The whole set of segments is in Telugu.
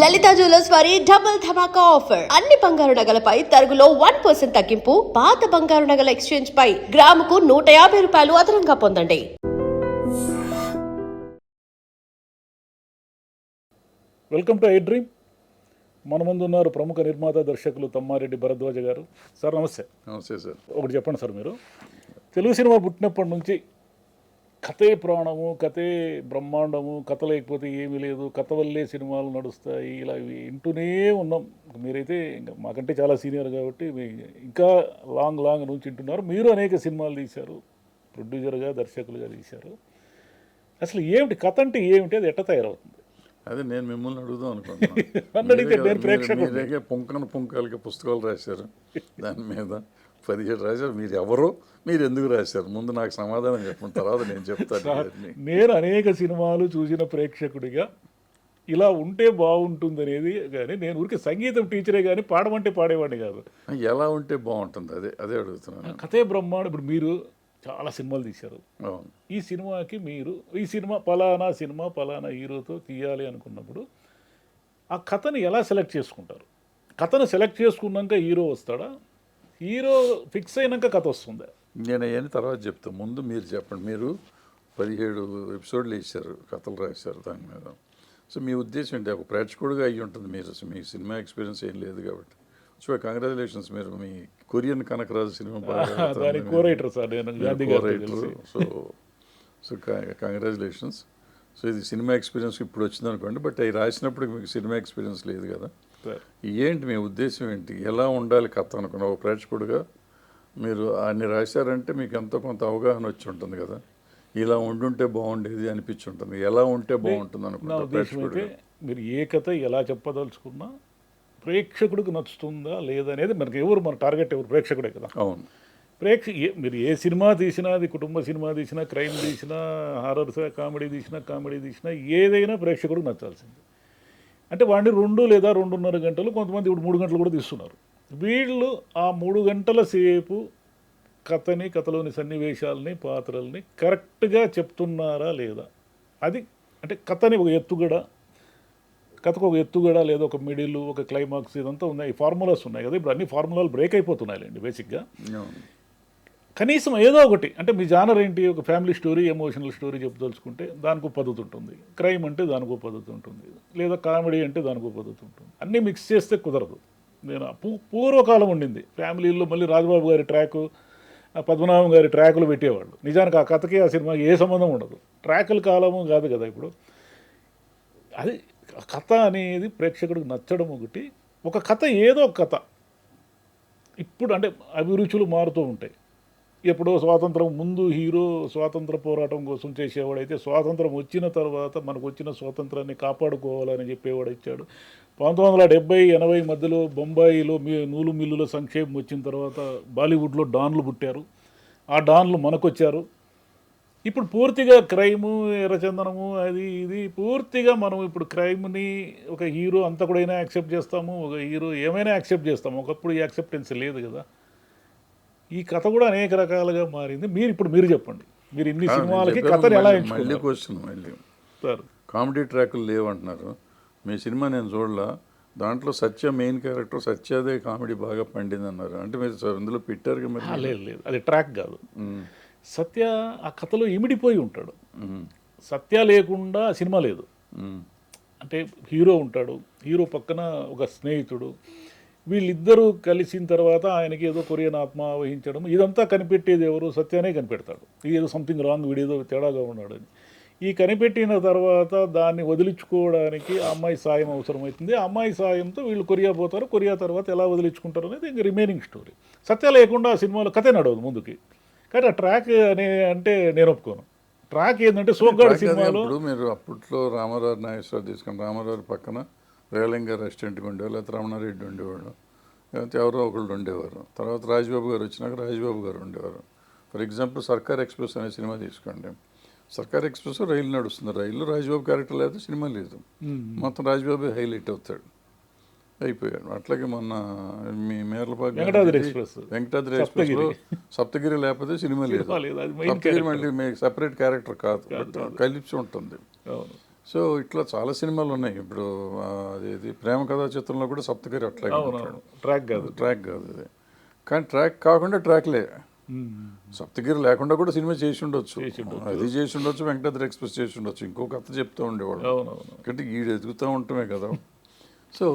లలిత జ్యువెలర్స్ వారి డబుల్ ధమాకా ఆఫర్. అన్ని బంగారు నగలపై తరుగులో 1% తగ్గింపు. పాత బంగారు నగల ఎక్స్చేంజ్ పై గ్రాముకు 150 రూపాయలు అదనంగా పొందండి. Welcome to I dream. మన ముందు ఉన్నారు ప్రముఖ నిర్మాత దర్శకులు తమ్మారెడ్డి భరద్వాజ గారు. సార్ నమస్తే. నమస్తే సార్. ఒకటి చెప్పండి సార్, మీరు తెలుగు సినిమా పుట్టినప్పటి నుంచి కథే ప్రాణము, కథే బ్రహ్మాండము, కథ లేకపోతే ఏమీ లేదు, కథ వల్లే సినిమాలు నడుస్తాయి, ఇలా ఇవి వింటూనే ఉన్నాం. మీరైతే ఇంకా మాకంటే చాలా సీనియర్ కాబట్టి ఇంకా లాంగ్ నుంచి వింటున్నారు. మీరు అనేక సినిమాలు తీశారు, ప్రొడ్యూసర్గా దర్శకులుగా తీశారు. అసలు ఏమిటి కథ అంటే ఏమిటి, అది ఎట్ట తయారవుతుంది? అదే నేను మిమ్మల్ని అడుగుదాం అనుకుంటున్నాను. మీరే పుంకాలకి పుస్తకాలు రాశారు, దాని మీద 17 రాశారు. మీరు ఎవరు, మీరు ఎందుకు రాశారు? ముందు నాకు సమాధానం చెప్పండి, తర్వాత నేను చెప్తాను. నేను అనేక సినిమాలు చూసిన ప్రేక్షకుడిగా ఇలా ఉంటే బాగుంటుంది అనేది, కానీ నేను ఊరికి సంగీతం టీచరే కానీ పాడమంటే పాడేవాడిని కాదు. ఎలా ఉంటే బాగుంటుంది అదే అడుగుతున్నాను. కథే బ్రహ్మాండం. ఇప్పుడు మీరు చాలా సినిమాలు తీశారు. ఈ సినిమాకి మీరు ఈ సినిమా పలానా హీరోతో తీయాలి అనుకున్నప్పుడు ఆ కథని ఎలా సెలెక్ట్ చేసుకుంటారు? కథను సెలెక్ట్ చేసుకున్నాక హీరో వస్తాడా? హీరో ఫిక్స్ అయినాక కథ వస్తుందా? నేను అవన్నీ తర్వాత చెప్తాను, ముందు మీరు చెప్పండి. మీరు 17 ఎపిసోడ్లు ఇచ్చారు, కథలు రాశారు దాని మీద. సో మీ ఉద్దేశం ఏంటి? ఒక ప్రేక్షకుడిగా అయ్యి ఉంటుంది మీరు, మీ సినిమా ఎక్స్పీరియన్స్ ఏం లేదు కాబట్టి. సో కంగ్రాచులేషన్స్, మీరు మీ కొరియన్ కనకరాజు సినిమా సో కంగ్రాచులేషన్స్. సో ఇది సినిమా ఎక్స్పీరియన్స్ ఇప్పుడు వచ్చింది అనుకోండి, బట్ అవి రాసినప్పుడు మీకు సినిమా ఎక్స్పీరియన్స్ లేదు కదా. ఏంటి మీ ఉద్దేశం ఏంటి? ఎలా ఉండాలి కథ అనుకున్నా? ఒక ప్రేక్షకుడిగా మీరు అన్ని రాశారంటే మీకు ఎంతో కొంత అవగాహన వచ్చి ఉంటుంది కదా, ఇలా ఉండుంటే బాగుండేది అనిపించి ఉంటుంది. ఎలా ఉంటే బాగుంటుంది అనుకున్నా ప్రేక్షకుడిగా? మీరు ఏ కథ ఎలా చెప్పదలుచుకున్నా ప్రేక్షకుడికి నచ్చుతుందా లేదనేది మనకి మన టార్గెట్ ఎవరు? ప్రేక్షకుడే కదా. అవును. మీరు ఏ సినిమా తీసినా, అది కుటుంబ సినిమా తీసినా, క్రైమ్ తీసినా, హారర్ కామెడీ తీసినా ఏదైనా ప్రేక్షకుడికి నచ్చాల్సింది. అంటే వాడిని 2 లేదా 2.5 గంటలు, కొంతమంది ఇప్పుడు 3 గంటలు కూడా తీస్తున్నారు. వీళ్ళు ఆ 3 గంటల సేపు కథని, కథలోని సన్నివేశాలని, పాత్రల్ని కరెక్ట్గా చెప్తున్నారా లేదా? అది అంటే కథని ఒక ఎత్తుగడ, కథకు ఒక ఎత్తుగడ లేదా ఒక మిడిల్, ఒక క్లైమాక్స్, ఇదంతా ఉన్నాయి. ఫార్ములాస్ ఉన్నాయి కదా. ఇప్పుడు అన్ని ఫార్ములాలు బ్రేక్ అయిపోతున్నాయండి బేసిక్గా. కనీసం ఏదో ఒకటి అంటే మీ జానర్ ఏంటి? ఒక ఫ్యామిలీ స్టోరీ, ఎమోషనల్ స్టోరీ చెప్పదలుచుకుంటే దానికి ఒక పద్ధతి ఉంటుంది. క్రైమ్ అంటే దానికి ఒక పద్ధతి ఉంటుంది, లేదా కామెడీ అంటే దానికి ఒక పద్ధతి ఉంటుంది. అన్నీ మిక్స్ చేస్తే కుదరదు. నేను పూర్వకాలం ఉండింది ఫ్యామిలీల్లో, మళ్ళీ రాజబాబు గారి ట్రాకు, పద్మనాభం గారి ట్రాకులు పెట్టేవాళ్ళు. నిజానికి ఆ కథకి ఆ సినిమాకి ఏ సంబంధం ఉండదు. ట్రాకుల కాలము కాదు కదా ఇప్పుడు. అది కథ అనేది ప్రేక్షకుడికి నచ్చడం ఒకటి. ఒక కథ ఏదో ఒక కథ. ఇప్పుడు అంటే అభిరుచులు మారుతూ ఉంటాయి. ఎప్పుడో స్వాతంత్రం ముందు హీరో స్వాతంత్ర పోరాటం కోసం చేసేవాడైతే, స్వాతంత్రం వచ్చిన తర్వాత మనకు వచ్చిన స్వాతంత్రాన్ని కాపాడుకోవాలని చెప్పేవాడు ఇచ్చాడు. 1970-80 మధ్యలో బొంబాయిలో నూలు మిల్లుల సంక్షేమం వచ్చిన తర్వాత బాలీవుడ్లో డాన్లు పుట్టారు. ఆ డాన్లు మనకొచ్చారు. ఇప్పుడు పూర్తిగా క్రైము, ఎర్రచందనము, అది ఇది పూర్తిగా మనం ఇప్పుడు క్రైమ్ని ఒక హీరో అంతా కూడా యాక్సెప్ట్ చేస్తాము, ఒక హీరో ఏమైనా యాక్సెప్ట్ చేస్తాము. ఒకప్పుడు ఈ యాక్సెప్టెన్స్ లేదు కదా. ఈ కథ కూడా అనేక రకాలుగా మారింది. మీరు చెప్పండి, మీరు ఇన్ని సినిమాలకి కథను ఎలా ఎంచుకున్నారు? సార్ కామెడీ ట్రాకులు లేవంటున్నారు. మీ సినిమా నేను చూడలా, దాంట్లో సత్య మెయిన్ క్యారెక్టర్, సత్యదే కామెడీ బాగా పండింది అన్నారు. అంటే మీరు ఇందులో పెట్టారు కదా? లేదు, అది ట్రాక్ కాదు. సత్య ఆ కథలో ఇమిడిపోయి ఉంటాడు. సత్య లేకుండా సినిమా లేదు. అంటే హీరో ఉంటాడు, హీరో పక్కన ఒక స్నేహితుడు, వీళ్ళిద్దరూ కలిసిన తర్వాత ఆయనకి ఏదో కొరియన్ ఆత్మ వహించడం, ఇదంతా కనిపెట్టేది ఎవరు? సత్యానే కనిపెడతాడు. ఏదో సంథింగ్ రాంగ్, వీడేదో తేడాగా ఉన్నాడని. ఈ కనిపెట్టిన తర్వాత దాన్ని వదిలించుకోవడానికి ఆ అమ్మాయి సాయం అవసరమవుతుంది. ఆ అమ్మాయి సాయంతో వీళ్ళు కొరియా పోతారు. కొరియా తర్వాత ఎలా వదిలించుకుంటారు అనేది ఇంకా రిమైనింగ్ స్టోరీ. సత్య లేకుండా ఆ సినిమాలో కథే నడవదు ముందుకి. కానీ ఆ ట్రాక్ అంటే నేను ఒప్పుకోను. ట్రాక్ ఏంటంటే సోగ్గాడు సినిమాలో మీరు అప్పట్లో రామారావు నాగేశ్వరరావు తీసుకుని, రామారావు పక్కన రేలంగా రెస్టారెంట్కి ఉండేవాళ్ళు, లేకపోతే రమణారెడ్డి ఉండేవాడు, లేకపోతే ఎవరో ఒకళ్ళు ఉండేవారు. తర్వాత రాజబాబు గారు వచ్చినాక రాజబాబు గారు ఉండేవారు. ఫర్ ఎగ్జాంపుల్ సర్కార్ ఎక్స్ప్రెస్ అనే సినిమా తీసుకోండి. సర్కార్ ఎక్స్ప్రెస్ రైలు నడుస్తుంది, రైలు రాజబాబు క్యారెక్టర్ లేకపోతే సినిమా లేదు. మొత్తం రాజబాబు హైలైట్ అవుతాడు, అయిపోయాడు. అట్లాగే మొన్న మీ మేర్లపాక వెంకటాద్రి ఎక్స్ప్రెస్ సప్తగిరి లేకపోతే సినిమా లేదు. సప్తగిరి మళ్ళీ మీకు సపరేట్ క్యారెక్టర్ కాదు, కలిసి ఉంటుంది. సో ఇట్లా చాలా సినిమాలు ఉన్నాయి. ఇప్పుడు అదేది ప్రేమ కథా చిత్రంలో కూడా సప్తగిరి అట్లాగే ఉంటాడు. ట్రాక్ కాదు. ట్రాక్ కాదు అది, కానీ ట్రాక్ కాకుండా ట్రాక్లే. సప్తగిరి లేకుండా కూడా సినిమా చేసి ఉండొచ్చు, అది చేసి ఉండొచ్చు, వెంకటాద్రి ఎక్స్ప్రెస్ చేసి ఉండొచ్చు, ఇంకో కథ చెప్తూ ఉండేవాడు. ఎందుకంటే ఈడు ఎదుగుతూ ఉండటమే కదా. సో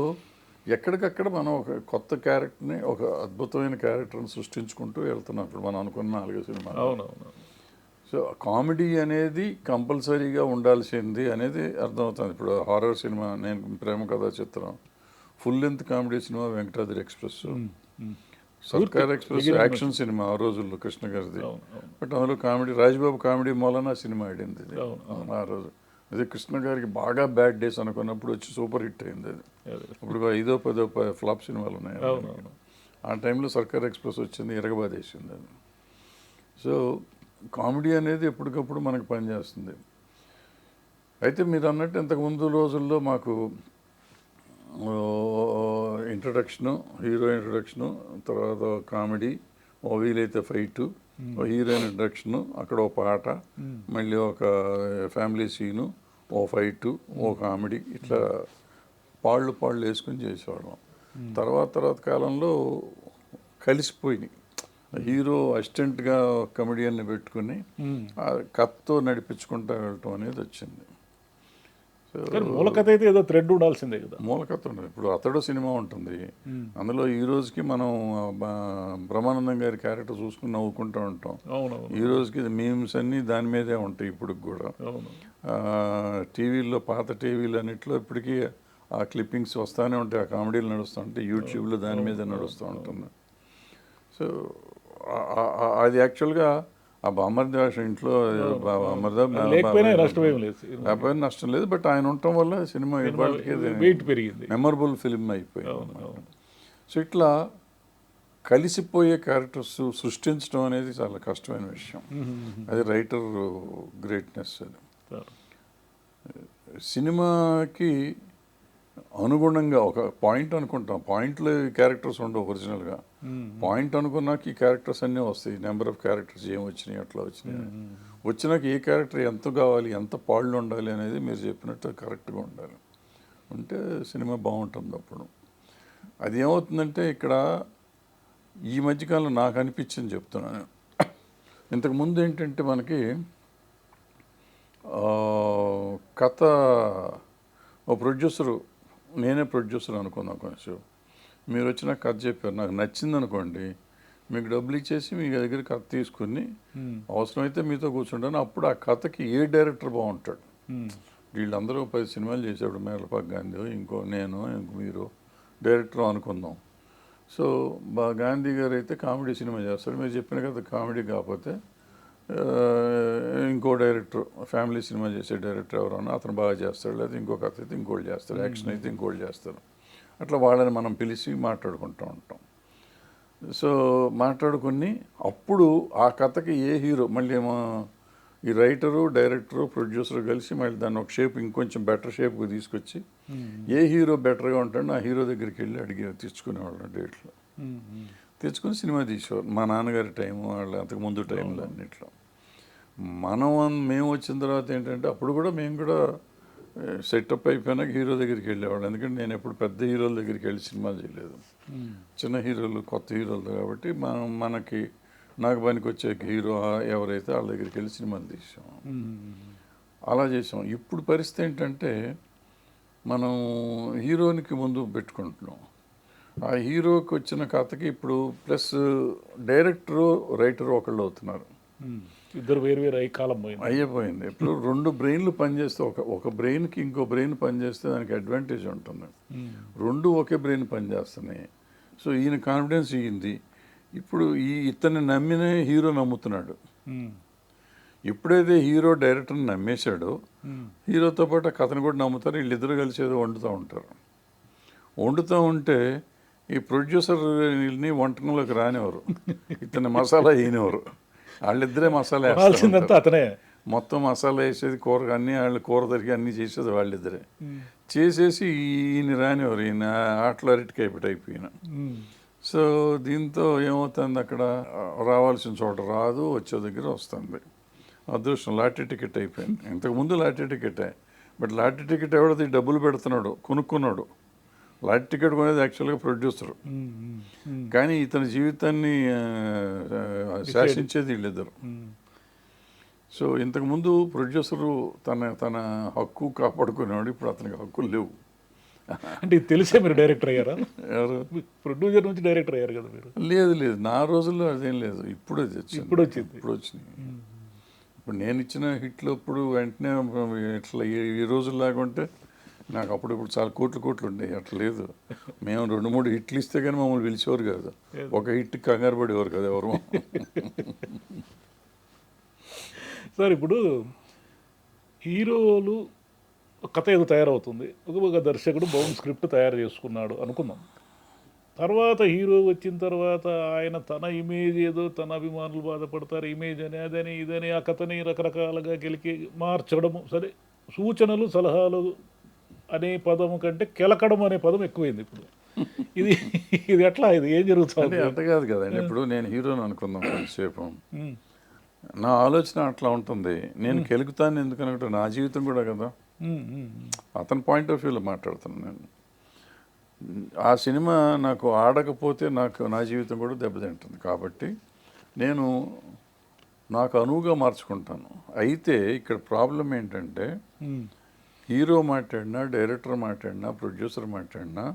ఎక్కడికక్కడ మనం ఒక కొత్త క్యారెక్టర్ని, ఒక అద్భుతమైన క్యారెక్టర్ని సృష్టించుకుంటూ వెళ్తున్నాం. ఇప్పుడు మనం అనుకున్న 4 సినిమాలు. అవునవును. సో కామెడీ అనేది కంపల్సరీగా ఉండాల్సింది అనేది అర్థమవుతుంది. ఇప్పుడు హారర్ సినిమా, నేను ప్రేమ కథా చిత్రం, full length comedy cinema Venkatadri express, సర్కార్ ఎక్స్ప్రెస్ యాక్షన్ సినిమా ఆ రోజుల్లో కృష్ణ గారిది. బట్ అందులో కామెడీ, రాజ్బాబు కామెడీ మూలన సినిమా ఆడింది ఇది ఆ రోజు. అదే కృష్ణ గారికి బాగా బ్యాడ్ డేస్ అనుకున్నప్పుడు వచ్చి సూపర్ హిట్ అయింది అది. ఇప్పుడు 5-10 ఫ్లాప్ సినిమాలు ఉన్నాయి. ఆ టైంలో సర్కార్ ఎక్స్ప్రెస్ వచ్చింది, ఇరగబాదేసింది అది. సో కామెడీ అనేది ఎప్పటికప్పుడు మనకు పనిచేస్తుంది. అయితే మీరు అన్నట్టు ఇంతకుముందు రోజుల్లో మాకు ఇంట్రడక్షను, హీరో ఇంట్రడక్షను, తర్వాత కామెడీ, ఓ వీలైతే ఫైటు, ఓ హీరోయిన్ ఇంట్రడక్షను, అక్కడ ఓ పాట, మళ్ళీ ఒక ఫ్యామిలీ సీను, ఓ ఫైటు, ఓ కామెడీ, ఇట్లా పాళ్ళు వేసుకొని చేసేవాళ్ళం. తర్వాత కాలంలో కలిసిపోయినాయి. హీరో అసిస్టెంట్గా కమెడియన్ని పెట్టుకుని కత్తో నడిపించుకుంటూ వెళ్ళటం అనేది వచ్చింది. మూలకథ అయితే ఏదో థ్రెడ్ ఉండాల్సిందే కదా. మూలకథ ఉండదు. ఇప్పుడు అతడు సినిమా ఉంటుంది, అందులో ఈ రోజుకి మనం బ్రహ్మానందం గారి క్యారెక్టర్ చూసుకుని నవ్వుకుంటూ ఉంటాం. ఈ రోజుకి మీమ్స్ అన్నీ దాని మీదే ఉంటాయి ఇప్పుడు కూడా. టీవీల్లో, పాత టీవీలు అన్నిట్లో ఇప్పటికీ ఆ క్లిప్పింగ్స్ వస్తూనే ఉంటాయి, ఆ కామెడీలు నడుస్తూ ఉంటాయి, యూట్యూబ్లో దాని మీద నడుస్తూ ఉంటుంది. సో అది యాక్చువల్గా ఆ బామ్మర్ది వేషం ఇంట్లో లేకపోయినా నష్టం లేదు. బట్ ఆయన ఉండటం వల్ల సినిమా పెరిగింది, మెమరబుల్ ఫిల్మ్ అయిపోయింది. సో ఇట్లా కలిసిపోయే క్యారెక్టర్స్ సృష్టించడం అనేది చాలా కష్టమైన విషయం. అది రైటర్ గ్రేట్నెస్. అది సినిమాకి అనుగుణంగా ఒక పాయింట్ అనుకుంటాం, పాయింట్లో క్యారెక్టర్స్ ఉండవు ఒరిజినల్గా. పాయింట్ అనుకున్నాక ఈ క్యారెక్టర్స్ అన్నీ వస్తాయి, నెంబర్ ఆఫ్ క్యారెక్టర్స్ ఏం వచ్చినాయి, అట్లా వచ్చినాయి. వచ్చినాక ఏ క్యారెక్టర్ ఎంత కావాలి, ఎంత పాళ్ళు ఉండాలి అనేది మీరు చెప్పినట్టు కరెక్ట్గా ఉండాలి, ఉంటే సినిమా బాగుంటుంది. అప్పుడు అది ఏమవుతుందంటే, ఇక్కడ ఈ మధ్యకాలంలో నాకు అనిపించింది చెప్తున్నాను. ఇంతకుముందు ఏంటంటే మనకి కథ, ఓ ప్రొడ్యూసరు, నేనే ప్రొడ్యూసర్ అనుకుందాం కొంచెం, మీరు వచ్చిన కథ చెప్పారు, నాకు నచ్చింది అనుకోండి, మీకు డబ్బులు ఇచ్చేసి మీ దగ్గర కథ తీసుకుని అవసరమైతే మీతో కూర్చుంటాను. అప్పుడు ఆ కథకి ఏ డైరెక్టర్ బాగుంటాడు, వీళ్ళందరూ 10 సినిమాలు చేసేవాడు, మేకలపాక గాంధీ, ఇంకో నేను, ఇంకో మీరు డైరెక్టర్ అనుకుందాం. సో గాంధీ గారు అయితే కామెడీ సినిమా చేస్తారు, మీరు చెప్పిన కథ కామెడీ కాకపోతే ఇంకో డైరెక్టర్, ఫ్యామిలీ సినిమా చేసే డైరెక్టర్ ఎవరన్నా అతను బాగా చేస్తాడు, లేదా ఇంకో కథ అయితే ఇంకోటి చేస్తారు, యాక్షన్ అయితే ఇంకోటి చేస్తారు. అట్లా వాళ్ళని మనం పిలిచి మాట్లాడుకుంటూ ఉంటాం. సో మాట్లాడుకుని అప్పుడు ఆ కథకి ఏ హీరో, మళ్ళీ ఏమో ఈ రైటరు, డైరెక్టరు, ప్రొడ్యూసర్ కలిసి మళ్ళీ దాన్ని ఒక షేప్, ఇంకొంచెం బెటర్ షేప్కి తీసుకొచ్చి ఏ హీరో బెటర్గా ఉంటాడో ఆ హీరో దగ్గరికి వెళ్ళి అడిగి తెచ్చుకునేవాళ్ళం డేట్లు. తెచ్చుకొని సినిమా తీసేవారు. మా నాన్నగారి టైము, వాళ్ళు అంతకుముందు టైంలో అన్నిట్లో. మేము వచ్చిన తర్వాత ఏంటంటే, అప్పుడు కూడా మేము కూడా సెటప్ అయిపోయినాక హీరో దగ్గరికి వెళ్ళేవాళ్ళు. ఎందుకంటే నేను ఎప్పుడు పెద్ద హీరోల దగ్గరికి వెళ్ళి సినిమాలు చేయలేదు, చిన్న హీరోలు, కొత్త హీరోలు కాబట్టి నాకు పనికి వచ్చే హీరో ఎవరైతే వాళ్ళ దగ్గరికి వెళ్ళి సినిమాలు తీసాం, అలా చేసాం. ఇప్పుడు పరిస్థితి ఏంటంటే, మనం హీరోనికి ముందు పెట్టుకుంటున్నాం, ఆ హీరోకి వచ్చిన కథకి ఇప్పుడు ప్లస్ డైరెక్టరు, రైటరు ఒకళ్ళు అవుతున్నారు, ఇద్దరు వేరు కాలం అయిపోయింది. ఇప్పుడు 2 బ్రెయిన్లు పనిచేస్తే, ఒక బ్రెయిన్కి ఇంకో బ్రెయిన్ పనిచేస్తే దానికి అడ్వాంటేజ్ ఉంటుంది. 2 ఒకే బ్రెయిన్ పనిచేస్తున్నాయి. సో ఈయన కాన్ఫిడెన్స్ ఇయ్యింది. ఇప్పుడు ఇతన్ని నమ్మిన హీరో నమ్ముతున్నాడు. ఎప్పుడైతే హీరో డైరెక్టర్ని నమ్మేశాడో, హీరోతో పాటు కథను కూడా నమ్ముతారు. వీళ్ళిద్దరూ కలిసి ఏదో వండుతూ ఉంటారు. వండుతూ ఉంటే ఈ ప్రొడ్యూసర్ని వంటకంలోకి రానివారు, ఇతని మసాలా వేయనివారు. వాళ్ళిద్దరే మసాలా వేస్తారు, అతనే మొత్తం మసాలా వేసేది, కూర అన్నీ వాళ్ళు కూర తరిగి అన్నీ చేసేది వాళ్ళిద్దరే. చేసేసి ఈయన రానివారు, ఈయన ఆటలో అరటికాయ అయిపోయిన. సో దీంతో ఏమవుతుంది, అక్కడ రావాల్సిన చోట రాదు, వచ్చే దగ్గర వస్తుంది. అదృష్టం లాటరీ టికెట్ అయిపోయింది. ఇంతకుముందు లాటరీ టికెటే, బట్ లాటరీ టికెట్ ఎవడది డబ్బులు పెడుతున్నాడు, కొనుక్కున్నాడు. లాటరీ టికెట్ కొనేది యాక్చువల్గా ప్రొడ్యూసరు, కానీ ఇతని జీవితాన్ని శాసించేది వీళ్ళిద్దరు. సో ఇంతకుముందు ప్రొడ్యూసరు తన హక్కు కాపాడుకునేవాడు, ఇప్పుడు అతనికి హక్కులు లేవు. అంటే ఇది తెలిసే మీరు డైరెక్టర్ అయ్యారా? ఎవరు? ప్రొడ్యూసర్ నుంచి డైరెక్టర్ అయ్యారు కదా మీరు? లేదు, నా రోజుల్లో అదేం లేదు, ఇప్పుడు వచ్చింది. ఇప్పుడు నేను ఇచ్చిన హిట్లు ఇప్పుడు వెంటనే ఇట్లా ఈ రోజుల్లాగా ఉంటే నాకు ఇప్పుడు చాలా కోట్లు ఉండేవి. అట్లా లేదు. మేము 2-3 హిట్లు ఇస్తే కానీ మమ్మల్ని పిలిచేవారు కాదు, ఒక హిట్ కంగారు పడేవారు కదా ఎవరు. సార్ ఇప్పుడు హీరోలు కథ ఏదో తయారవుతుంది, ఒక దర్శకుడు బౌండ్ స్క్రిప్ట్ తయారు చేసుకున్నాడు అనుకుందాం. తర్వాత హీరో వచ్చిన తర్వాత ఆయన తన ఇమేజ్ ఏదో, తన అభిమానులు బాధపడతారు ఇమేజ్ అని, అదని ఇదని, ఆ కథని రకరకాలుగా గెలికి మార్చడము. సరే, సూచనలు సలహాలు అనే పదం కంటే కెలకడం అనే పదం ఎక్కువైంది ఇప్పుడు. ఇది ఎట్లా, ఇది ఏం జరుగుతుంది? అంత కాదు కదండి. ఇప్పుడు నేను హీరోని అనుకుందాం కొంతసేపు, నా ఆలోచన అట్లా ఉంటుంది. నేను కెలుకుతాను ఎందుకనంటే నా జీవితం కూడా కదా, అతని పాయింట్ ఆఫ్ వ్యూలో మాట్లాడుతున్నాను నేను. ఆ సినిమా నాకు ఆడకపోతే నా జీవితం కూడా దెబ్బతింటుంది. కాబట్టి నేను నాకు అనువుగా మార్చుకుంటాను. అయితే ఇక్కడ ప్రాబ్లం ఏంటంటే, హీరో మాట్లాడినా, డైరెక్టర్ మాట్లాడినా, ప్రొడ్యూసర్ మాట్లాడినా,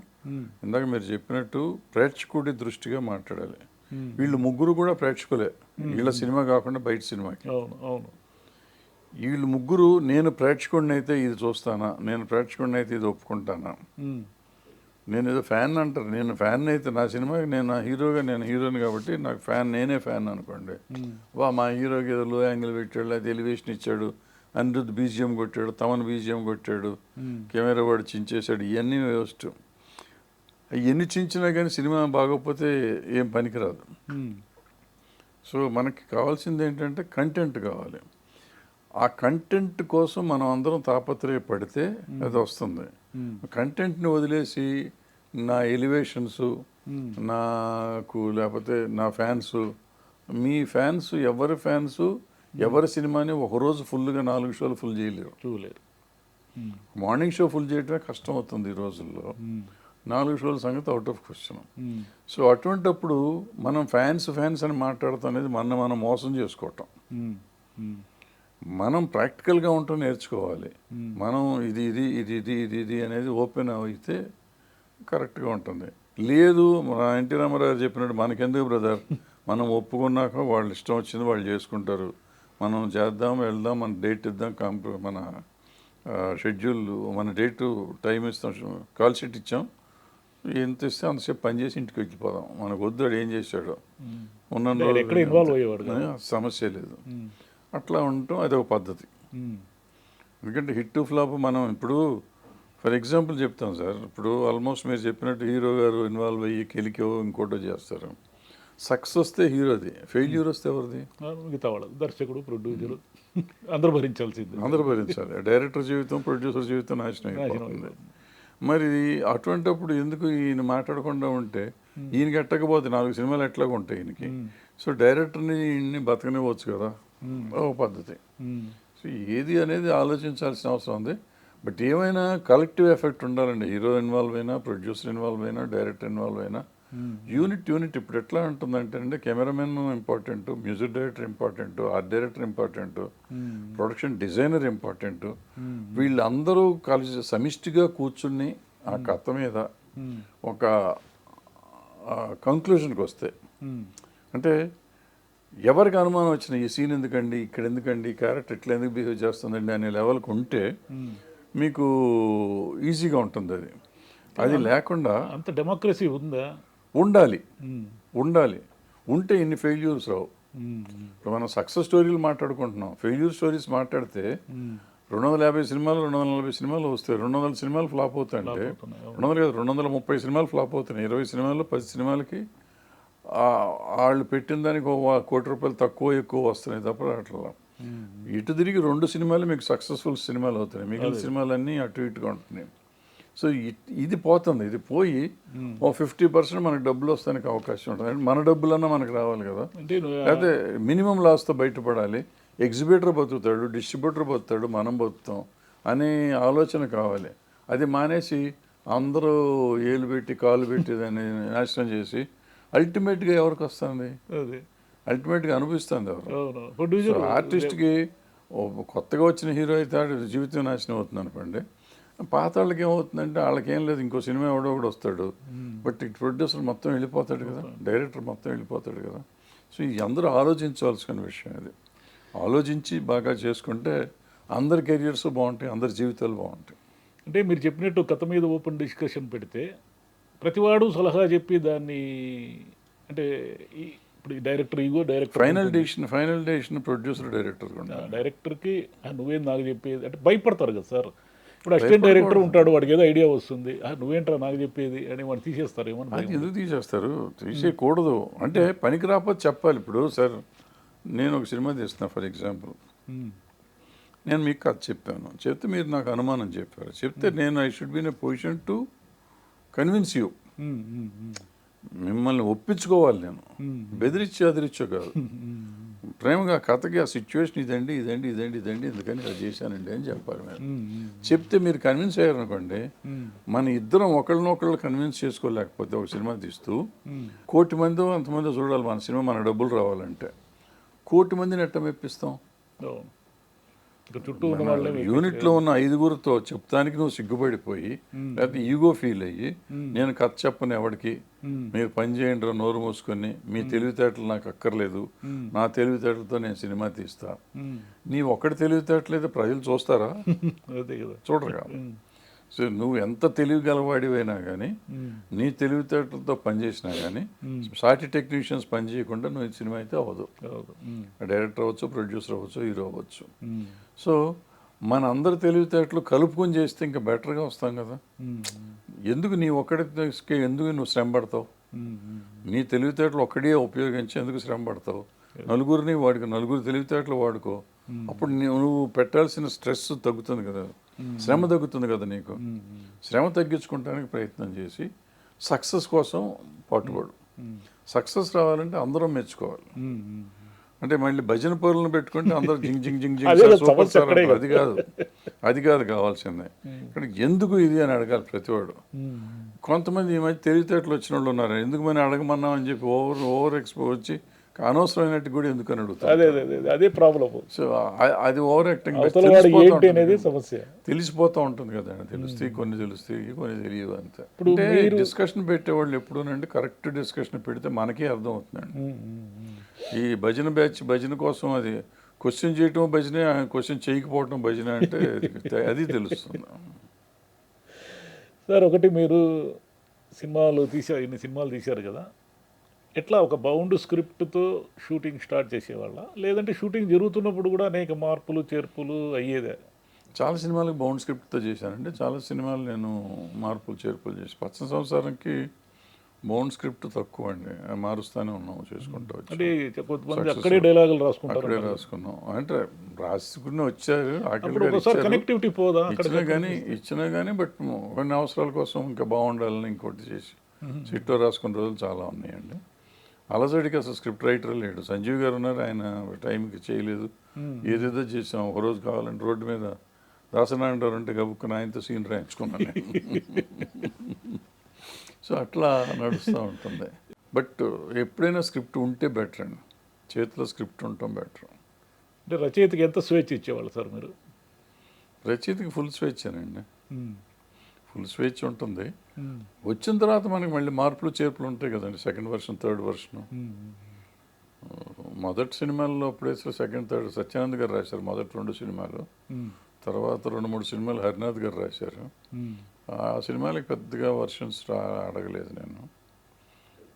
ఇందాక మీరు చెప్పినట్టు ప్రేక్షకుడి దృష్టిగా మాట్లాడాలి. వీళ్ళు ముగ్గురు కూడా ప్రేక్షకులే, వీళ్ళ సినిమా కాకుండా బయట సినిమాకి. వీళ్ళు ముగ్గురు, నేను ప్రేక్షకుడిని అయితే ఇది చూస్తానా, నేను ప్రేక్షకుడిని అయితే ఇది ఒప్పుకుంటానా, నేను ఏదో ఫ్యాన్ అంటారు, నేను ఫ్యాన్ అయితే నా సినిమాకి నేను హీరోని కాబట్టి నాకు నేనే ఫ్యాన్ అనుకోండి. మా హీరోకి ఏదో లో యాంగిల్ పెట్టాడు, అది ఎలివేషన్ ఇచ్చాడు, అనిరుద్ధ్ బీజిఎం కొట్టాడు, తమన్ బీజిఎం కొట్టాడు, కెమెరా వాడు చించేశాడు, ఇవన్నీ వేస్ట్. ఎన్ని చించినా కానీ సినిమా బాగోకపోతే ఏం పనికిరాదు. సో మనకి కావాల్సింది ఏంటంటే కంటెంట్ కావాలి. ఆ కంటెంట్ కోసం మనం అందరం తాపత్రయపడితే అది వస్తుంది. కంటెంట్ని వదిలేసి నా ఎలివేషన్స్, నాకు లేకపోతే నా ఫ్యాన్స్, మీ ఫ్యాన్స్ ఎవరి సినిమాని ఒకరోజు ఫుల్గా 4 షోలు ఫుల్ చేయలేరు. మార్నింగ్ షో ఫుల్ చేయడమే కష్టం అవుతుంది ఈ రోజుల్లో. 4 షోల సంగతి అవుట్ ఆఫ్ క్వశ్చన్. సో అటువంటప్పుడు మనం ఫ్యాన్స్ అని మాట్లాడతాం అనేది మనం మోసం చేసుకోవటం. మనం ప్రాక్టికల్గా ఉండటం నేర్చుకోవాలి. మనం ఇది అనేది ఓపెన్ అయితే కరెక్ట్గా ఉంటుంది. లేదు, మన ఎన్టీ రామారావు చెప్పినట్టు మనకెందుకు బ్రదర్, మనం ఒప్పుకున్నాక వాళ్ళు ఇష్టం వచ్చింది వాళ్ళు చేసుకుంటారు, మనం చేద్దాం, వెళ్దాం, మన డేట్ ఇద్దాం, మన షెడ్యూల్, మన డేటు టైం ఇస్తాం, కాల్ షీట్ ఇచ్చాం, ఎంత ఇస్తే అంతసేపు పనిచేసి ఇంటికి వెళ్ళిపోదాం, మనకు వద్దు ఏం చేశాడు, ఉన్న సమస్య లేదు. అట్లా ఉండటం అదొక పద్ధతి. ఎందుకంటే హిట్ ఫ్లాప్ మనం ఇప్పుడు ఫర్ ఎగ్జాంపుల్ చెప్తాం సార్. ఇప్పుడు ఆల్మోస్ట్ మీరు చెప్పినట్టు హీరో గారు ఇన్వాల్వ్ అయ్యి కెలికో ఇంకోటో చేస్తారు. సక్సెస్ వస్తే హీరోది, ఫెయిల్యూర్ వస్తే ఎవరిది? మిగతా వాళ్ళు, దర్శకుడు, ప్రొడ్యూసర్ అందరూ భరించాల్సింది. అందరూ భరించాలి. డైరెక్టర్ జీవితం, ప్రొడ్యూసర్ జీవితం నాశనం అయిపోతుంది. మరి అటువంటిప్పుడు ఎందుకు ఈయన మాట్లాడకుండా ఉంటే, ఈయనకి ఎట్టకపోతే 4 సినిమాలు ఎట్లాగా ఉంటాయి ఈయనకి. సో డైరెక్టర్ని ఈయన్ని బతకనివ్వచ్చు కదా, ఓ పద్ధతి. సో ఏది అనేది ఆలోచించాల్సిన అవసరం ఉంది. బట్ ఏమైనా కలెక్టివ్ ఎఫెక్ట్ ఉండాలండి. హీరో ఇన్వాల్వ్ అయినా, ప్రొడ్యూసర్ ఇన్వాల్వ్ అయినా, డైరెక్టర్ ఇన్వాల్వ్ అయినా, యూనిట్ ఇప్పుడు ఎట్లా ఉంటుందంటే అండి, cameraman important, music director important, art director important, production designer important. వీళ్ళందరూ కలిసి సమిష్టిగా కూర్చుని ఆ కథ మీద ఒక కంక్లూషన్కి వస్తే, అంటే ఎవరికి అనుమానం వచ్చిన ఈ సీన్ ఎందుకండి, ఇక్కడ ఎందుకండి, క్యారెక్టర్ ఇట్లా ఎందుకు బిహేవ్ చేస్తుందండి అనే లెవెల్కి ఉంటే మీకు ఈజీగా ఉంటుంది. అది లేకుండా అంత డెమోక్రసీ ఉందా? ఉండాలి. ఉంటే ఇన్ని ఫెయిల్యూర్స్ రావు. ఇప్పుడు మనం సక్సెస్ స్టోరీలు మాట్లాడుకుంటున్నాం, ఫెయిల్యూర్ స్టోరీస్ మాట్లాడితే 250 సినిమాలు 240 సినిమాలు వస్తాయి, 200 సినిమాలు ఫ్లాప్ అవుతాయంటే 200 కాదు 230 సినిమాలు ఫ్లాప్ అవుతున్నాయి. 20 సినిమాల్లో 10 సినిమాలకి వాళ్ళు పెట్టిన దానికి ₹1 కోటి తక్కువ ఎక్కువ వస్తున్నాయి తప్ప అట్లా. ఇటు తిరిగి 2 సినిమాలు మీకు సక్సెస్ఫుల్ సినిమాలు అవుతున్నాయి, మిగిలిన సినిమాలన్నీ అటు ఇటుగా ఉంటున్నాయి. సో ఇది పోతుంది. ఇది పోయి 50% మనకు డబ్బులు వస్తానికి అవకాశం ఉంటుంది. అంటే మన డబ్బులన్నా మనకు రావాలి కదా, అయితే మినిమం లాస్తో బయటపడాలి. ఎగ్జిబిటర్ బతుకుతాడు, డిస్ట్రిబ్యూటర్ బతుకుతాడు, మనం బతుకుతాం. అనే ఆలోచన కావాలి. అది మానేసి అందరూ ఏలు పెట్టి కాలు పెట్టి దాన్ని నాశనం చేసి అల్టిమేట్గా ఎవరికి వస్తుంది? అదే అల్టిమేట్గా అనిపిస్తుంది ఎవరు? అవును ప్రొడ్యూసర్ ఆర్టిస్ట్కి కొత్తగా వచ్చిన హీరో అయితే ఆడి జీవితం నాశనం అవుతుంది అనుకోండి. పాత వాళ్ళకి ఏమవుతుందంటే వాళ్ళకి ఏం లేదు, ఇంకో సినిమా ఎవడో ఒకడు వస్తాడు, బట్ ఈ ప్రొడ్యూసర్ మొత్తం వెళ్ళిపోతాడు కదా, డైరెక్టర్ మొత్తం వెళ్ళిపోతాడు కదా. సో ఈ అందరూ ఆలోచించవలసిన విషయం ఇది. ఆలోచించి బాగా చేసుకుంటే అందరి కెరియర్స్ బాగుంటాయి, అందరి జీవితాలు బాగుంటాయి. అంటే మీరు చెప్పినట్టు కథ మీద ఓపెన్ డిస్కషన్ పెడితే ప్రతివాడు సలహా చెప్పి దాన్ని అంటే ఇప్పుడు director ego director final decision producer director డైరెక్టర్కి నువ్వేం నాకు చెప్పేది అంటే భయపడతారు కదా సార్. ఇప్పుడు అసిస్టెంట్ డైరెక్టర్ ఉంటాడు, వాడికి ఏదో ఐడియా వస్తుంది, నువ్వేంట్రా నాకు చెప్పేది అని వాడు తీసేస్తారు. ఏమన్నా అది ఎందుకు తీసేస్తారు? తీసేయకూడదు. అంటే పనికి రాకపోతే చెప్పాలి. ఇప్పుడు సార్ నేను ఒక సినిమా తీస్తున్నా ఫర్ ఎగ్జాంపుల్, నేను మీకు కథ చెప్పాను, చెప్తే మీరు నాకు అనుమానం చెప్పారు, చెప్తే నేను I should be in a position to convince you. మిమ్మల్ని ఒప్పించుకోవాలి నేను, బెదిరించి అదిరిచ్చో కాదు. ప్రేమగా కథకి ఆ సిచ్యువేషన్ ఇదండి ఇదండి ఇదండి ఇదండి ఎందుకని అది చేశానండి అని చెప్పాలి. మీరు చెప్తే మీరు కన్విన్స్ అయ్యారనుకోండి, మన ఇద్దరం ఒకళ్ళనొకళ్ళు కన్విన్స్ చేసుకోలేకపోతే ఒక సినిమా తీస్తూ 1,000,000 మంది అంతమంది చూడాలి మన సినిమా, మన డబ్బులు రావాలంటే 1,000,000 మందిని ఎట్ట మెప్పిస్తాం? చుట్టూ యూనిట్లో ఉన్న 5గురితో చెప్తానికి నువ్వు సిగ్గుపడిపోయి లేకపోతే ఈగో ఫీల్ అయ్యి నేను కథ చెప్పను ఎవరికి, మీరు పని చేయండి రా నోరు మూసుకొని, మీ తెలివితేటలు నాకు అక్కర్లేదు, నా తెలివితేటలతో నేను సినిమా తీస్తా. నీ ఒక్కటి తెలివితేటలేదు ప్రజలు చూస్తారా? అదే కదా, చూడరుగా. సో నువ్వు ఎంత తెలివి గలవాడివైనా కానీ, నీ తెలివితేటలతో పనిచేసినా కానీ సాటి టెక్నీషియన్స్ పని చేయకుండా నువ్వు ఈ సినిమా అయితే అవ్వదు. డైరెక్టర్ అవ్వచ్చు, ప్రొడ్యూసర్ అవ్వచ్చు, హీరో అవ్వచ్చు. సో మన అందరి తెలివితేటలు కలుపుకొని చేస్తే ఇంకా బెటర్గా వస్తాం కదా. ఎందుకు నీ ఒక్కడికి ఎందుకు నువ్వు శ్రమ పడతావు? నీ తెలివితేటలు ఒక్కడే ఉపయోగించి ఎందుకు శ్రమ పడతావు? నలుగురిని వాడుకో, నలుగురు తెలివితేటలు వాడుకో. అప్పుడు నువ్వు పెట్టాల్సిన స్ట్రెస్ తగ్గుతుంది కదా, శ్రమ తగ్గుతుంది కదా నీకు. శ్రమ తగ్గించుకోవడానికి ప్రయత్నం చేసి సక్సెస్ కోసం పట్టుకోడు. సక్సెస్ రావాలంటే అందరం మెచ్చుకోవాలి. అంటే మళ్ళీ భజన పరులను పెట్టుకుంటే అందరూ జింగ్ జింగ్ జింగ్ జింగ్ సూపర్ స్టార్, అది కాదు కావాల్సిందే. ఇక్కడ ఎందుకు ఇది అని అడగాలి ప్రతివాడు. కొంతమంది ఈ మధ్య తెలివితేటలు వచ్చిన వాళ్ళు ఉన్నారు, ఎందుకు మనం అడగమన్నాం అని చెప్పి ఓవర్ ఎక్స్పో వచ్చి అనవసరమైనట్టు కూడా ఎందుకు అని అడుగుతారు. అదే ప్రాబ్లం. సో అది ఓవర్ యాక్టింగ్ తెలిసిపోతూ ఉంటుంది కదా. తెలుస్తాయి కొన్ని తెలియవు అంతే. అంటే డిస్కషన్ పెట్టేవాళ్ళు ఎప్పుడూనండి కరెక్ట్ డిస్కషన్ పెడితే మనకే అర్థం అవుతుందండి. ఈ భజన బ్యాచ్ భజన కోసం అది క్వశ్చన్ చేయటం భజనే, క్వశ్చన్ చేయకపోవటం భజన అంటే అది తెలుస్తుంది. సార్ ఒకటి మీరు ఇన్ని సినిమాలు తీశారు కదా, ఎట్లా ఒక బౌండ్ స్క్రిప్ట్తో షూటింగ్ స్టార్ట్ చేసేవాళ్ళ, లేదంటే షూటింగ్ జరుగుతున్నప్పుడు కూడా అనేక మార్పులు చేర్పులు అయ్యేదే? చాలా సినిమాలకు బౌండ్ స్క్రిప్ట్తో చేశానండి. చాలా సినిమాలు నేను మార్పులు చేర్పులు చేసి 10 సంవత్సరానికి బౌండ్ స్క్రిప్ట్ తక్కువ అండి, మారుస్తూనే ఉన్నాం, చేసుకుంటూ వచ్చి. అక్కడే డైలాగులు రాసుకున్నాం అంటే రాసుకుని వచ్చారు. కనెక్టివిటీ పోదా ఇచ్చినా కానీ బట్ కొన్ని అవసరాల కోసం ఇంకా బాగుండాలని ఇంకోటి చేసి సీట్లో రాసుకున్న రోజులు చాలా ఉన్నాయండి. అలజడికి అసలు స్క్రిప్ట్ రైటర్ లేడు, సంజీవ్ గారు ఉన్నారు, ఆయన టైంకి చేయలేదు, ఏదేదో చేసాం. ఒకరోజు కావాలంటే రోడ్డు మీద దాసనారాయణరావు అంటే గబుక్కుని ఆయనతో సీన్ రాయించుకున్నాను నేను. సో అట్లా నడుస్తూ ఉంటుంది. బట్ ఎప్పుడైనా స్క్రిప్ట్ ఉంటే బెటర్ అండి, చేతిలో స్క్రిప్ట్ ఉండటం బెటర్. అంటే రచయితకి ఎంత స్వేచ్ఛ ఇచ్చేవాళ్ళు సార్ మీరు? రచయితకి ఫుల్ స్వేచ్ఛనండి, ఫుల్ స్వేచ్ఛ ఉంటుంది. వచ్చిన తర్వాత మనకి మళ్ళీ మార్పులు చేర్పులు ఉంటాయి కదండి, సెకండ్ వర్షన్ థర్డ్ వర్షన్. మొదటి సినిమాల్లో అప్పుడే సెకండ్ థర్డ్ సత్యానంద్ గారు రాశారు మొదటి 2 సినిమాలు, తర్వాత 2-3 సినిమాలు హరినాథ్ గారు రాశారు. ఆ సినిమాలకి పెద్దగా వర్షన్స్ అడగలేదు నేను.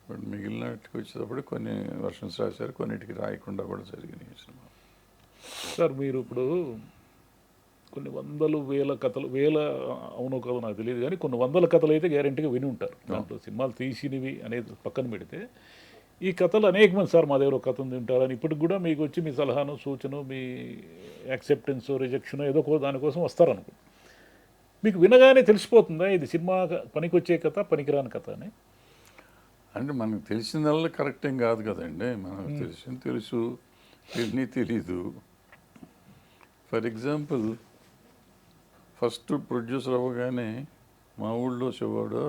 బట్ మిగిలినట్టుకు వచ్చేటప్పుడు కొన్ని వర్షన్స్ రాశారు, కొన్నిటికి రాయకుండా కూడా జరిగినాయి ఈ సినిమా. సార్ మీరు ఇప్పుడు కొన్ని వందలు వేల కథలు, అవునో కాదో నాకు తెలియదు కానీ కొన్ని వందల కథలు అయితే గ్యారెంటీగా విని ఉంటారు. దాంట్లో సినిమాలు తీసినవి అనేది పక్కన పెడితే ఈ కథలు అనేక మంది సార్ మా దగ్గర ఒక కథ తింటారని ఇప్పటికి కూడా మీకు వచ్చి మీ సలహాను సూచన మీ యాక్సెప్టెన్స్ రిజెక్షన్ ఏదో దానికోసం వస్తారనుకో, మీకు వినగానే తెలిసిపోతుందా ఇది సినిమా పనికొచ్చే కథ పనికిరాని కథ అని? అంటే మనకు తెలిసిందల్లా కరెక్ట్ ఏం కాదు కదండి, మనకు తెలుసు తెలీదు. ఫర్ ఎగ్జాంపుల్ ఫస్ట్ ప్రొడ్యూసర్ అవ్వగానే మా ఊళ్ళో శివుడు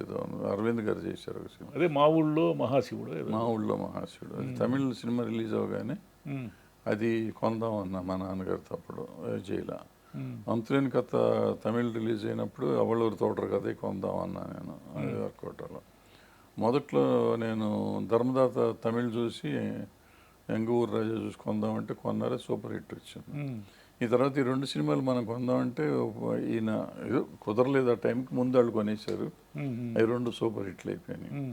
ఏదో అరవింద్ గారు చేశారు ఒక సినిమా, అదే మా ఊళ్ళో మహాశివుడు ఏదో. మా ఊళ్ళో మహాశివుడు. అది తమిళ సినిమా రిలీజ్ అవ్వగానే అది కొందాం అన్న మా నాన్నగారితో అప్పుడు జైలా. అంతులేని కథ తమిళ్ రిలీజ్ అయినప్పుడు అవళ్ళూరు తోటరు కథ కొందాం అన్నా నేను అది వర్కౌట్లో. మొదట్లో నేను ధర్మదాత తమిళ్ చూసి ఎంగ ఊరు రాజా చూసి కొందామంటే కొన్నారే, సూపర్ హిట్ వచ్చింది. ఈ తర్వాత ఈ 2 సినిమాలు మనం కొందామంటే ఈయన ఏదో కుదరలేదు, ఆ టైంకి ముందు వాళ్ళు కొనేసారు, అవి 2 సూపర్ హిట్లు అయిపోయినాయి.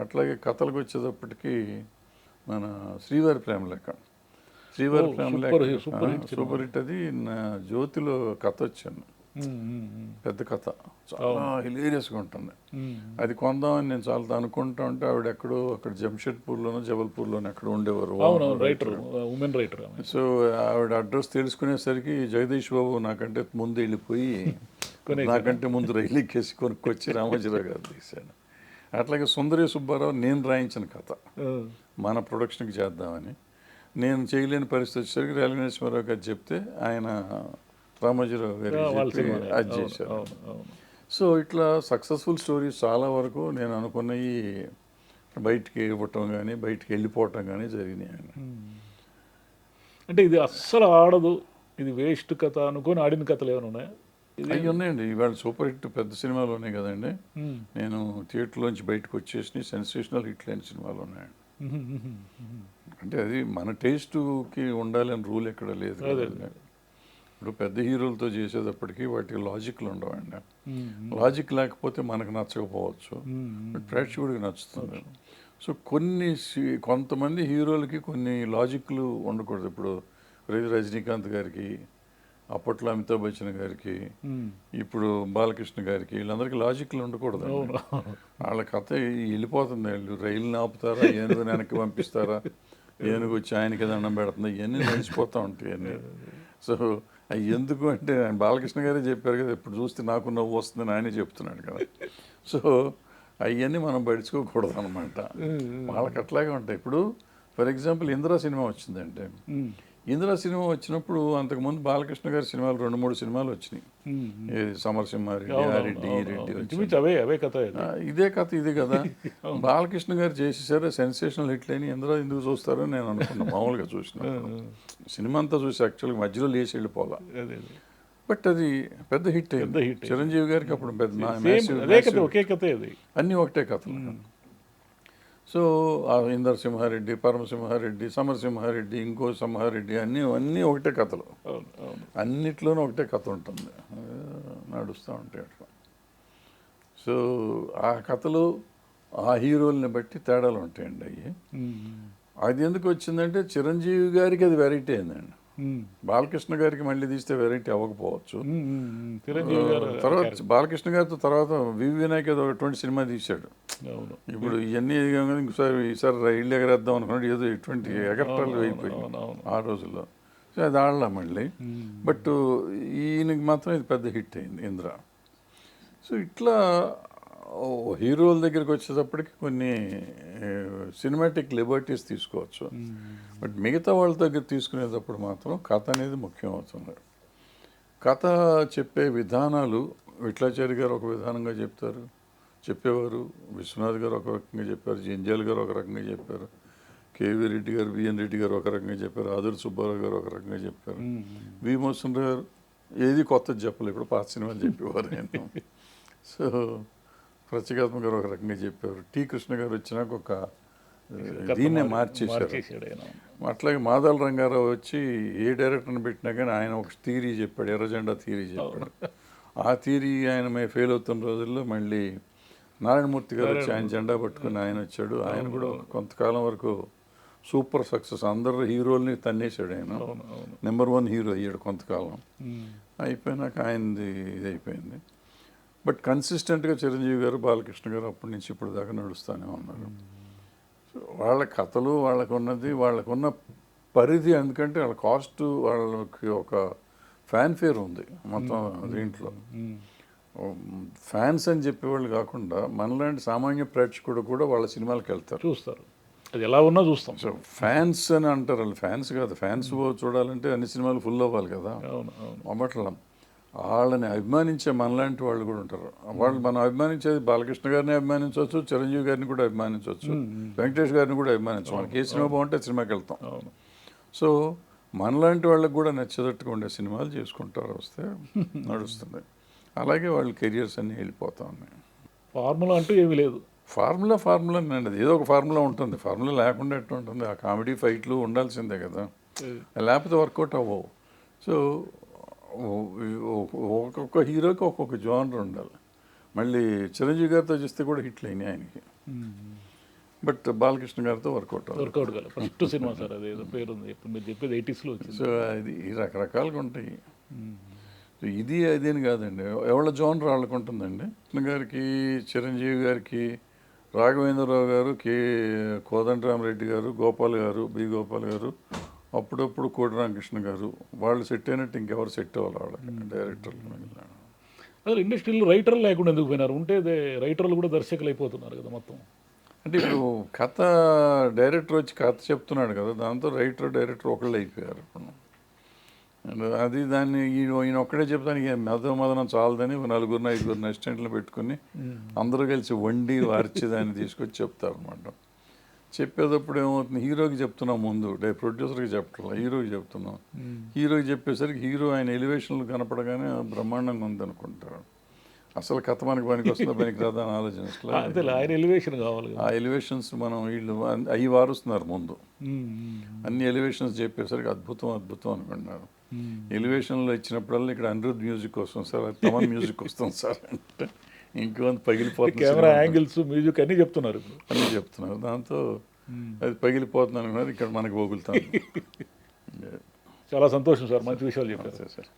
అట్లాగే కథలకు వచ్చేటప్పటికి మన శ్రీవారి ప్రేమలేఖ, శ్రీవారి ప్రేమలేఖ సూపర్ హిట్. అది నా జ్యోతిలో కథ వచ్చాను, పెద్ద కథ, చాలా హిలేరియస్గా ఉంటుంది. అది కొందామని నేను చాలా అనుకుంటా ఉంటే ఆవిడ ఎక్కడో అక్కడ జంషెడ్పూర్లోనో జబల్పూర్లోనో ఎక్కడ ఉండేవారు రైటర్, ఉమెన్ రైటర్. సో ఆవిడ అడ్రస్ తెలుసుకునేసరికి జగదీష్ బాబు నాకంటే ముందు వెళ్ళిపోయి నాకంటే ముందు రైలు ఎక్కేసి కొనుక్కొచ్చి రామోజీరావు గారు తీశాను. అట్లాగే సుందరి సుబ్బారావు నేను రాయించిన కథ మన ప్రొడక్షన్కి చేద్దామని, నేను చేయలేని పరిస్థితి వచ్చేసరికి రేలంగి నరసింహారావు గారు చెప్తే ఆయన రామోజీరావు గారు అది చేశారు. సో ఇట్లా సక్సెస్ఫుల్ స్టోరీస్ చాలా వరకు నేను అనుకున్నవి బయటికి ఇవ్వటం కానీ బయటికి వెళ్ళిపోవటం కానీ జరిగినాయి. అంటే ఇది అస్సలు ఆడదు, ఇది వేస్ట్ కథ అనుకొని ఆడిన కథలు ఏమైనా ఉన్నాయా? అవి ఉన్నాయండి. ఇవాళ సూపర్ హిట్ పెద్ద సినిమాలు ఉన్నాయి కదండి. నేను థియేటర్లోంచి బయటకు వచ్చేసి సెన్సేషనల్ హిట్ లేని సినిమాలు ఉన్నాయండి. అంటే అది మన టేస్ట్కి ఉండాలని రూల్ ఎక్కడ లేదు కదండి. ఇప్పుడు పెద్ద హీరోలతో చేసేటప్పటికి వాటికి లాజిక్లు ఉండవండి. లాజిక్ లేకపోతే మనకు నచ్చకపోవచ్చు, ప్రేక్షకుడికి నచ్చుతుంది. సో కొంతమంది హీరోలకి కొన్ని లాజిక్లు ఉండకూడదు. ఇప్పుడు రజనీకాంత్ గారికి, అప్పట్లో అమితాబ్ బచ్చన్ గారికి, ఇప్పుడు బాలకృష్ణ గారికి, వీళ్ళందరికీ లాజిక్లు ఉండకూడదు. వాళ్ళ కథ వెళ్ళిపోతుంది. వాళ్ళు రైలుని ఆపుతారా, ఏనుగుని వెనక్కి పంపిస్తారా, ఏనుగు వచ్చి ఆయనకి దండం పెడుతుంది, ఇవన్నీ నడిచిపోతూ ఉంటాయి అన్నీ. సో అవి ఎందుకు అంటే ఆయన బాలకృష్ణ గారే చెప్పారు కదా, ఇప్పుడు చూస్తే నాకు నవ్వు వస్తుందని ఆయనే చెప్తున్నాడు కదా. సో అవన్నీ మనం పడుచుకోకూడదు అనమాట. వాళ్ళకి అట్లాగే ఉంటాయి. ఇప్పుడు ఫర్ ఎగ్జాంపుల్ ఇందిరా సినిమా వచ్చిందంటే, ఇందిరా సినిమా వచ్చినప్పుడు అంతకుముందు బాలకృష్ణ గారి సినిమాలు 2-3 సినిమాలు వచ్చినాయి. సమరసింహారెడ్డి, రెడ్డి అవే కథ, ఇదే కథ ఇది కదా. బాలకృష్ణ గారు చేసేసారు, సెన్సేషనల్ హిట్ లేని ఇందిరా ఎందుకు చూస్తారని నేను అనుకున్నా. మామూలుగా చూసిన సినిమా అంతా చూసి యాక్చువల్గా మధ్యలో లేచి వెళ్ళిపోవాలా, బట్ అది పెద్ద హిట్ అయింది. చిరంజీవి గారికి అప్పుడు పెద్ద ఒకే కథ, అన్నీ ఒకటే కథలు. సో ఇందర్ సింహారెడ్డి, పరమసింహారెడ్డి, సమరసింహారెడ్డి, ఇంకో సింహారెడ్డి అన్నీ ఒకటే కథలు. అన్నిట్లోనూ ఒకటే కథ ఉంటుంది, నడుస్తూ ఉంటాయి అట్లా. సో ఆ కథలు ఆ హీరోల్ని బట్టి తేడాలు ఉంటాయండి. అవి అది ఎందుకు వచ్చిందంటే చిరంజీవి గారికి అది వెరైటీ అయిందండి. బాలకృష్ణ గారికి మళ్ళీ తీస్తే వెరైటీ అవ్వకపోవచ్చు. తర్వాత బాలకృష్ణ గారితో తర్వాత వివి వినాయక్ ఏదో 20 సినిమా తీశాడు. ఇప్పుడు ఇవన్నీ ఈసారి రైళ్ళు ఎగరేద్దాం అనుకున్నాడు, ఏదో 20 ఎగరటాలు అయిపోయింది ఆ రోజుల్లో. సో అది ఆడలా మళ్ళీ. బట్ ఈయనకి మాత్రం ఇది పెద్ద హిట్ అయింది ఇంద్ర. సో ఇట్లా హీరోల దగ్గరికి వచ్చేటప్పటికి కొన్ని సినిమాటిక్ లిబర్టీస్ తీసుకోవచ్చు. బట్ మిగతా వాళ్ళ దగ్గర తీసుకునేటప్పుడు మాత్రం కథ అనేది ముఖ్యం అవుతుంది. కథ చెప్పే విధానాలు విఠలాచారి గారు ఒక విధానంగా చెప్పేవారు, విశ్వనాథ్ గారు ఒక రకంగా చెప్పారు, జంజాల్ గారు ఒక రకంగా చెప్పారు, కేవీ రెడ్డి గారు, బిఎన్ రెడ్డి గారు ఒక రకంగా చెప్పారు, ఆదుర్తి సుబ్బారావు గారు ఒక రకంగా చెప్పారు, వి మోహన్ గారు ఏది కొత్తది చెప్పలేదు, ఇప్పుడు పాత సినిమాలు చెప్పేవారు ఆయన. సో ప్రత్యేకాత్మ గారు ఒక రకంగా చెప్పారు, టి కృష్ణ గారు వచ్చినాక ఒక దీన్నే మార్చేశారు. అట్లాగే మాదాల రంగారావు వచ్చి ఏ డైరెక్టర్ని పెట్టినా కానీ ఆయన ఒక థియరీ చెప్పాడు, ఎర్రజెండా థియరీ చెప్పాడు. ఆ థియరీ ఆయన ఫెయిల్ అవుతున్న రోజుల్లో మళ్ళీ నారాయణమూర్తి గారు వచ్చి ఆయన జెండా పట్టుకుని ఆయన వచ్చాడు. ఆయన కూడా కొంతకాలం వరకు సూపర్ సక్సెస్, అందరు హీరోల్ని తన్నేశాడు. ఆయన నెంబర్ 1 హీరో అయ్యాడు కొంతకాలం. అయిపోయినాక ఆయనది ఇది అయిపోయింది. బట్ కన్సిస్టెంట్గా చిరంజీవి గారు, బాలకృష్ణ గారు అప్పటి నుంచి ఇప్పుడు దాకా నడుస్తూనే ఉన్నారు. వాళ్ళ కథలు వాళ్ళకున్న పరిధి, ఎందుకంటే వాళ్ళ కాస్ట్, వాళ్ళకి ఒక ఫ్యాన్ఫేర్ ఉంది మొత్తం దీంట్లో. ఫ్యాన్స్ అని చెప్పేవాళ్ళు కాకుండా మనలాంటి సామాన్య ప్రేక్షకుడు కూడా వాళ్ళ సినిమాలకు వెళ్తారు, చూస్తారు. అది ఎలా ఉన్నా చూస్తాం. సో ఫ్యాన్స్ అని అంటారు, వాళ్ళు ఫ్యాన్స్ కాదు. ఫ్యాన్స్ చూడాలంటే అన్ని సినిమాలు ఫుల్ అవ్వాలి కదా. అప్పట్లో వాళ్ళని అభిమానించే మనలాంటి వాళ్ళు కూడా ఉంటారు. వాళ్ళు మనం అభిమానించేది బాలకృష్ణ గారిని అభిమానించవచ్చు, చిరంజీవి గారిని కూడా అభిమానించవచ్చు, వెంకటేష్ గారిని కూడా అభిమానించవచ్చు. మనకి ఏ సినిమా బాగుంటే సినిమాకి వెళ్తాం. అవును. సో మనలాంటి వాళ్ళకి కూడా నచ్చేటట్టుగా ఉండే సినిమాలు చేసుకుంటారు, వస్తే నడుస్తుంది. అలాగే వాళ్ళ కెరియర్స్ అన్నీ వెళ్ళిపోతా ఉన్నాయి. ఫార్ములా అంటూ ఏమీ లేదు. ఫార్ములా అండి, అది ఏదో ఒక ఫార్ములా ఉంటుంది. ఫార్ములా లేకుండా ఎట్లా ఉంటుంది? ఆ కామెడీ ఫైట్లు ఉండాల్సిందే కదా, లేకపోతే వర్కౌట్ అవ్వవు. సో ఒక్కొక్క హీరోకి ఒక్కొక్క జోనర్ ఉండాలి. మళ్ళీ చిరంజీవి గారితో చేస్తే కూడా హిట్లు అయినాయి ఆయనకి, బట్ బాలకృష్ణ గారితో వర్కౌట్ అవ్వదు. వర్కౌట్ కాదు. ఫస్ట్ సినిమా సార్ అది, ఏదో పేరు ఉంది, ఇప్పుడు మీరు చెప్పేది 80s వచ్చింది. సో అది రకరకాలుగా ఉంటాయి. సో ఇది అదేని కాదండి, ఎవరి జోనర్ వాళ్ళకు ఉంటుందండి. కృష్ణ గారికి, చిరంజీవి గారికి, రాఘవేంద్రరావు గారు, కోదండరామరెడ్డి గారు, గోపాల్ గారు, బి గోపాల్ గారు, అప్పుడప్పుడు కోటి రామకృష్ణ గారు, వాళ్ళు సెట్ అయినట్టు ఇంకెవరు సెట్ అవ్వాలి వాళ్ళకి, డైరెక్టర్లు. అసలు ఇండస్ట్రీలో రైటర్లు లేకుండా ఎందుకు పోయినారు? ఉంటే రైటర్లు కూడా దర్శకులు అయిపోతున్నారు కదా మొత్తం. అంటే ఇప్పుడు కథ డైరెక్టర్ వచ్చి కథ చెప్తున్నాడు కదా, దాంతో రైటర్ డైరెక్టర్ ఒకళ్ళు అయిపోయారు ఇప్పుడు. అది దాన్ని ఈయన ఒక్కడే చెప్తానికి మదనం చాలదని నలుగురిని 5 అసిస్టెంట్లు పెట్టుకుని అందరూ కలిసి వండి వార్చి దాన్ని తీసుకొచ్చి చెప్తారు అనమాట. చెప్పేటప్పుడు ఏమవుతుంది, హీరోకి చెప్తున్నాం ముందు, ప్రొడ్యూసర్కి చెప్పట్లా, హీరోకి చెప్తున్నాం. హీరోకి చెప్పేసరికి హీరో ఆయన ఎలివేషన్లు కనపడగానే బ్రహ్మాండంగా ఉందనుకుంటారు. అసలు కథ మనకి పనికి వస్తుందో పనికి రాదా అని ఆలోచించలే. ఆయన ఎలివేషన్ కావాలి. ఆ ఎలివేషన్స్ మనం వీళ్ళు అవి వారుస్తున్నారు ముందు. అన్ని ఎలివేషన్స్ చెప్పేసరికి అద్భుతం అనుకుంటున్నారు. ఎలివేషన్లో ఇచ్చినప్పుడల్లా ఇక్కడ అనిరుద్ మ్యూజిక్ వస్తుంది సార్, తమన్ మ్యూజిక్ వస్తుంది సార్ అంటే ఇంకొంత పగిలిపోతుంది. కెమెరా యాంగిల్స్, మ్యూజిక్ అన్నీ చెప్తున్నారు. అన్నీ చెప్తున్నారు, దాంతో అది పగిలిపోతుంది అనుకున్నారు. ఇక్కడ మనకి పోగులుతాను. చాలా సంతోషం సార్, మంచి విషయాలు చెప్పారు సార్.